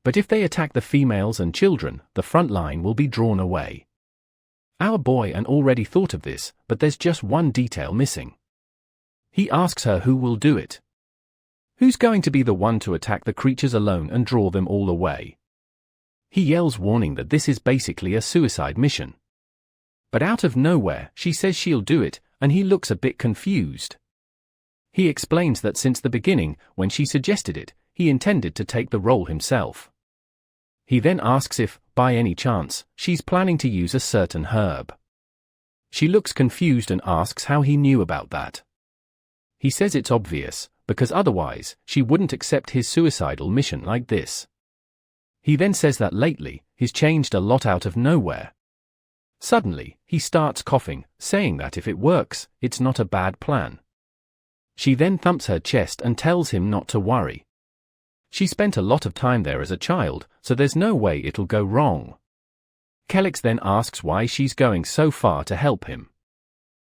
But if they attack the females and children, the front line will be drawn away. Our boy already thought of this, but there's just one detail missing. He asks her who will do it. Who's going to be the one to attack the creatures alone and draw them all away? He yells, warning that this is basically a suicide mission. But out of nowhere, she says she'll do it, and he looks a bit confused. He explains that since the beginning, when she suggested it, he intended to take the role himself. He then asks if, by any chance, she's planning to use a certain herb. She looks confused and asks how he knew about that. He says it's obvious, because otherwise, she wouldn't accept his suicidal mission like this. He then says that lately, he's changed a lot out of nowhere. Suddenly, he starts coughing, saying that if it works, it's not a bad plan. She then thumps her chest and tells him not to worry. She spent a lot of time there as a child, so there's no way it'll go wrong. Kelix then asks why she's going so far to help him.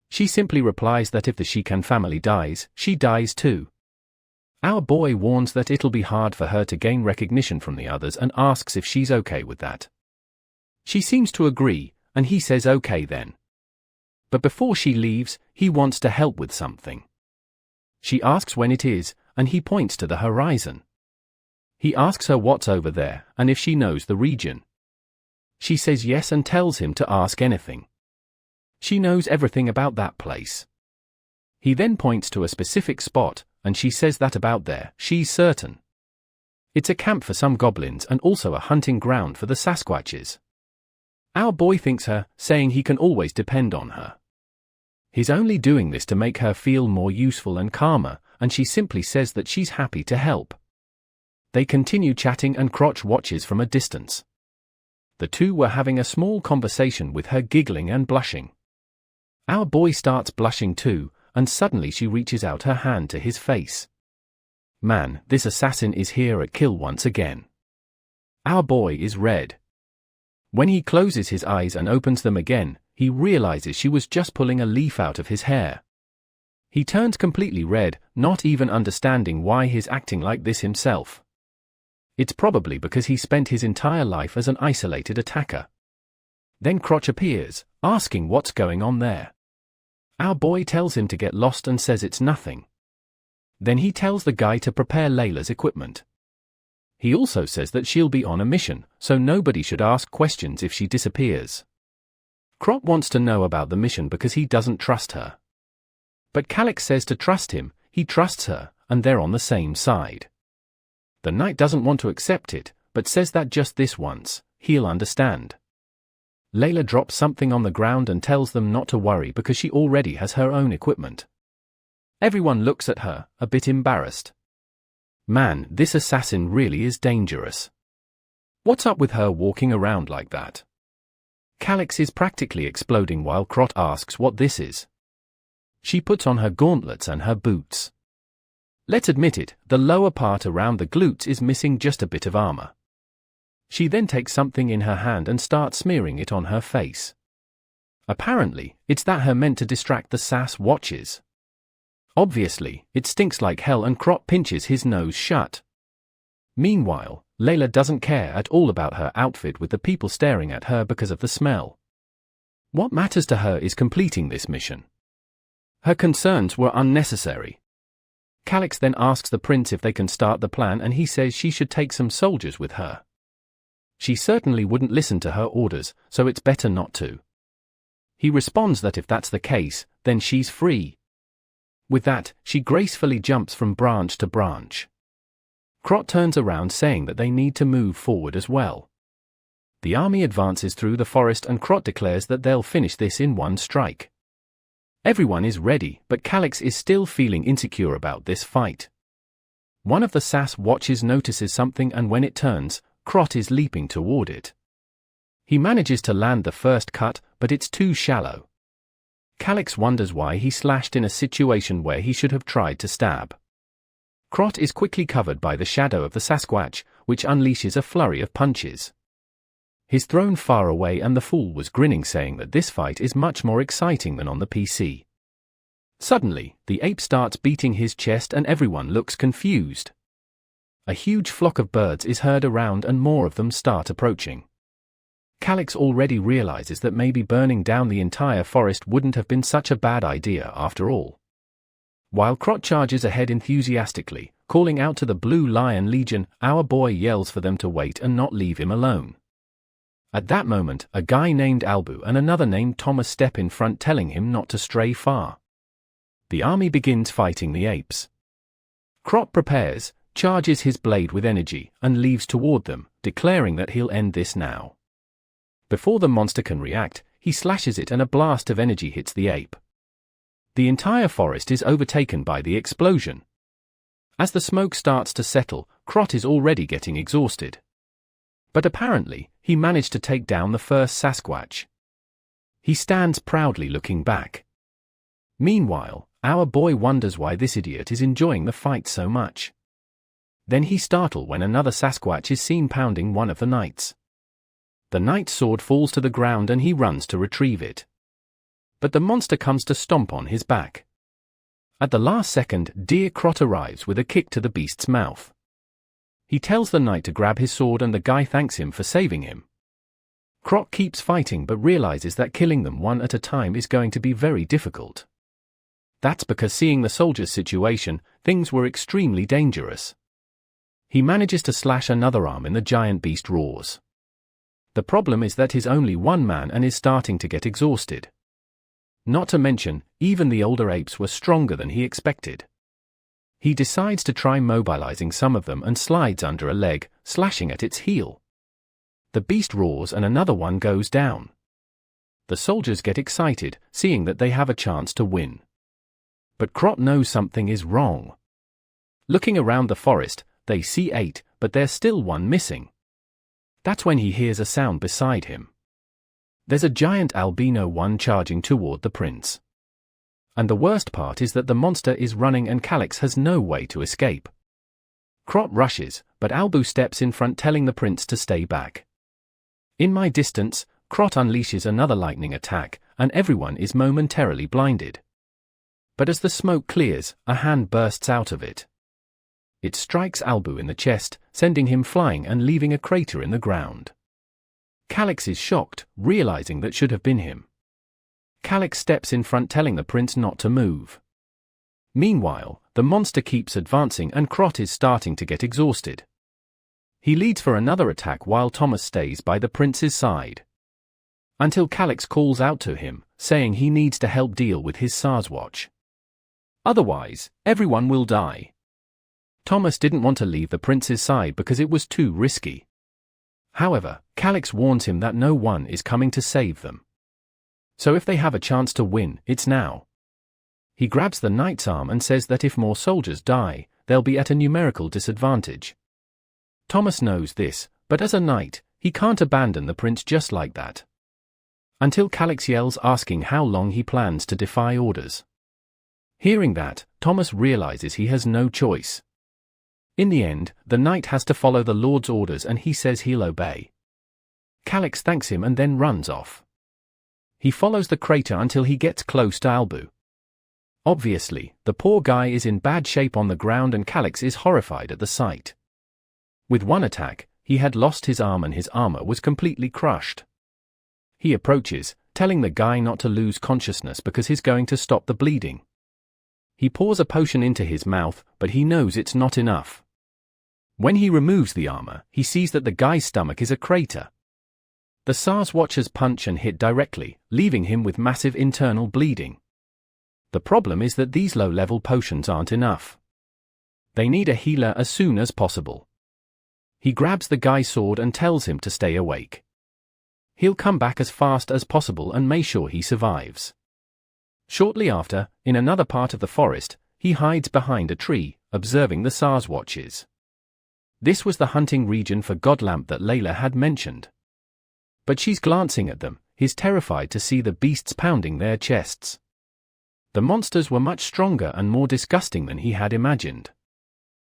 She simply replies that if the Shikan family dies, she dies too. Our boy warns that it'll be hard for her to gain recognition from the others and asks if she's okay with that. She seems to agree, and he says okay then. But before she leaves, he wants to help with something. She asks when it is, and he points to the horizon. He asks her what's over there, and if she knows the region. She says yes and tells him to ask anything. She knows everything about that place. He then points to a specific spot, and she says that about there, she's certain. It's a camp for some goblins and also a hunting ground for the Sasquatches. Our boy thanks her, saying he can always depend on her. He's only doing this to make her feel more useful and calmer, and she simply says that she's happy to help. They continue chatting and Crotch watches from a distance. The two were having a small conversation with her giggling and blushing. Our boy starts blushing too, and suddenly she reaches out her hand to his face. Man, this assassin is here at kill once again. Our boy is red. When he closes his eyes and opens them again, he realizes she was just pulling a leaf out of his hair. He turns completely red, not even understanding why he's acting like this himself. It's probably because he spent his entire life as an isolated attacker. Then Crotch appears, asking what's going on there. Our boy tells him to get lost and says it's nothing. Then he tells the guy to prepare Layla's equipment. He also says that she'll be on a mission, so nobody should ask questions if she disappears. Crotch wants to know about the mission because he doesn't trust her. But Calix says to trust him, he trusts her, and they're on the same side. The knight doesn't want to accept it, but says that just this once, he'll understand. Layla drops something on the ground and tells them not to worry because she already has her own equipment. Everyone looks at her, a bit embarrassed. Man, this assassin really is dangerous. What's up with her walking around like that? Calix is practically exploding while Crot asks what this is. She puts on her gauntlets and her boots. Let's admit it, the lower part around the glutes is missing just a bit of armor. She then takes something in her hand and starts smearing it on her face. Apparently, it's that her meant to distract the Sass watches. Obviously, it stinks like hell and Crot pinches his nose shut. Meanwhile, Layla doesn't care at all about her outfit with the people staring at her because of the smell. What matters to her is completing this mission. Her concerns were unnecessary. Calix then asks the prince if they can start the plan and he says she should take some soldiers with her. She certainly wouldn't listen to her orders, so it's better not to. He responds that if that's the case, then she's free. With that, she gracefully jumps from branch to branch. Crot turns around saying that they need to move forward as well. The army advances through the forest and Crot declares that they'll finish this in one strike. Everyone is ready, but Calix is still feeling insecure about this fight. One of the Sass watches notices something and when it turns, Crot is leaping toward it. He manages to land the first cut, but it's too shallow. Calix wonders why he slashed in a situation where he should have tried to stab. Crot is quickly covered by the shadow of the Sasquatch, which unleashes a flurry of punches. He's thrown far away and the fool was grinning saying that this fight is much more exciting than on the PC. Suddenly, the ape starts beating his chest and everyone looks confused. A huge flock of birds is heard around and more of them start approaching. Calix already realizes that maybe burning down the entire forest wouldn't have been such a bad idea after all. While Crot charges ahead enthusiastically, calling out to the Blue Lion Legion, our boy yells for them to wait and not leave him alone. At that moment, a guy named Albu and another named Thomas step in front telling him not to stray far. The army begins fighting the apes. Crot prepares, charges his blade with energy, and leaves toward them, declaring that he'll end this now. Before the monster can react, he slashes it and a blast of energy hits the ape. The entire forest is overtaken by the explosion. As the smoke starts to settle, Crot is already getting exhausted. But apparently, he managed to take down the first Sasquatch. He stands proudly looking back. Meanwhile, our boy wonders why this idiot is enjoying the fight so much. Then he's startled when another Sasquatch is seen pounding one of the knights. The knight's sword falls to the ground and he runs to retrieve it. But the monster comes to stomp on his back. At the last second, Dear Crot arrives with a kick to the beast's mouth. He tells the knight to grab his sword and the guy thanks him for saving him. Crot keeps fighting but realizes that killing them one at a time is going to be very difficult. That's because seeing the soldier's situation, things were extremely dangerous. He manages to slash another arm and the giant beast roars. The problem is that he's only one man and is starting to get exhausted. Not to mention, even the older apes were stronger than he expected. He decides to try mobilizing some of them and slides under a leg, slashing at its heel. The beast roars and another one goes down. The soldiers get excited, seeing that they have a chance to win. But Crot knows something is wrong. Looking around the forest, they see 8, but there's still one missing. That's when he hears a sound beside him. There's a giant albino one charging toward the prince. And the worst part is that the monster is running and Calix has no way to escape. Crot rushes, but Albu steps in front telling the prince to stay back. In my distance, Crot unleashes another lightning attack, and everyone is momentarily blinded. But as the smoke clears, a hand bursts out of it. It strikes Albu in the chest, sending him flying and leaving a crater in the ground. Calix is shocked, realizing that should have been him. Calix steps in front telling the prince not to move. Meanwhile, the monster keeps advancing and Crot is starting to get exhausted. He leads for another attack while Thomas stays by the prince's side. Until Calix calls out to him, saying he needs to help deal with his Sasquatch. Otherwise, everyone will die. Thomas didn't want to leave the prince's side because it was too risky. However, Calix warns him that no one is coming to save them. So if they have a chance to win, it's now. He grabs the knight's arm and says that if more soldiers die, they'll be at a numerical disadvantage. Thomas knows this, but as a knight, he can't abandon the prince just like that. Until Calix yells asking how long he plans to defy orders. Hearing that, Thomas realizes he has no choice. In the end, the knight has to follow the Lord's orders and he says he'll obey. Calix thanks him and then runs off. He follows the crater until he gets close to Albu. Obviously, the poor guy is in bad shape on the ground and Calix is horrified at the sight. With one attack, he had lost his arm and his armor was completely crushed. He approaches, telling the guy not to lose consciousness because he's going to stop the bleeding. He pours a potion into his mouth, but he knows it's not enough. When he removes the armor, he sees that the guy's stomach is a crater. The Sasquatchers punch and hit directly, leaving him with massive internal bleeding. The problem is that these low-level potions aren't enough. They need a healer as soon as possible. He grabs the guy's sword and tells him to stay awake. He'll come back as fast as possible and make sure he survives. Shortly after, in another part of the forest, he hides behind a tree, observing the Sasquatches. This was the hunting region for Godlamp that Layla had mentioned. But she's glancing at them, he's terrified to see the beasts pounding their chests. The monsters were much stronger and more disgusting than he had imagined.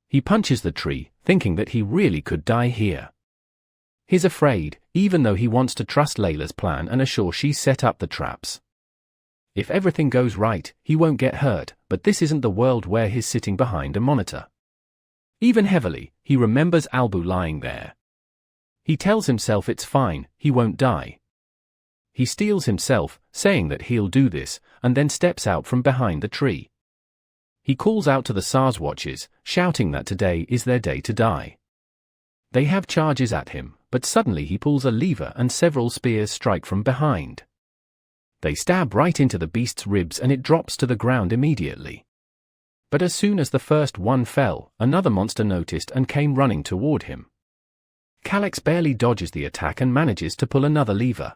He punches the tree, thinking that he really could die here. He's afraid, even though he wants to trust Layla's plan and assure she set up the traps. If everything goes right, he won't get hurt, but this isn't the world where he's sitting behind a monitor. Even heavily, he remembers Albu lying there. He tells himself it's fine, he won't die. He steels himself, saying that he'll do this, and then steps out from behind the tree. He calls out to the SARS watchers, shouting that today is their day to die. They have charges at him, but suddenly he pulls a lever and several spears strike from behind. They stab right into the beast's ribs and it drops to the ground immediately. But as soon as the first one fell, another monster noticed and came running toward him. Calyx barely dodges the attack and manages to pull another lever.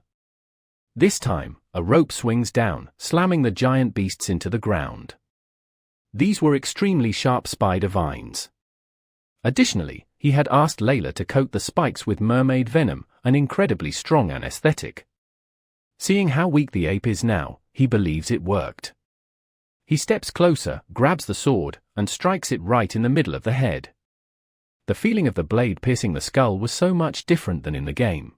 This time, a rope swings down, slamming the giant beasts into the ground. These were extremely sharp spider vines. Additionally, he had asked Layla to coat the spikes with mermaid venom, an incredibly strong anesthetic. Seeing how weak the ape is now, he believes it worked. He steps closer, grabs the sword, and strikes it right in the middle of the head. The feeling of the blade piercing the skull was so much different than in the game.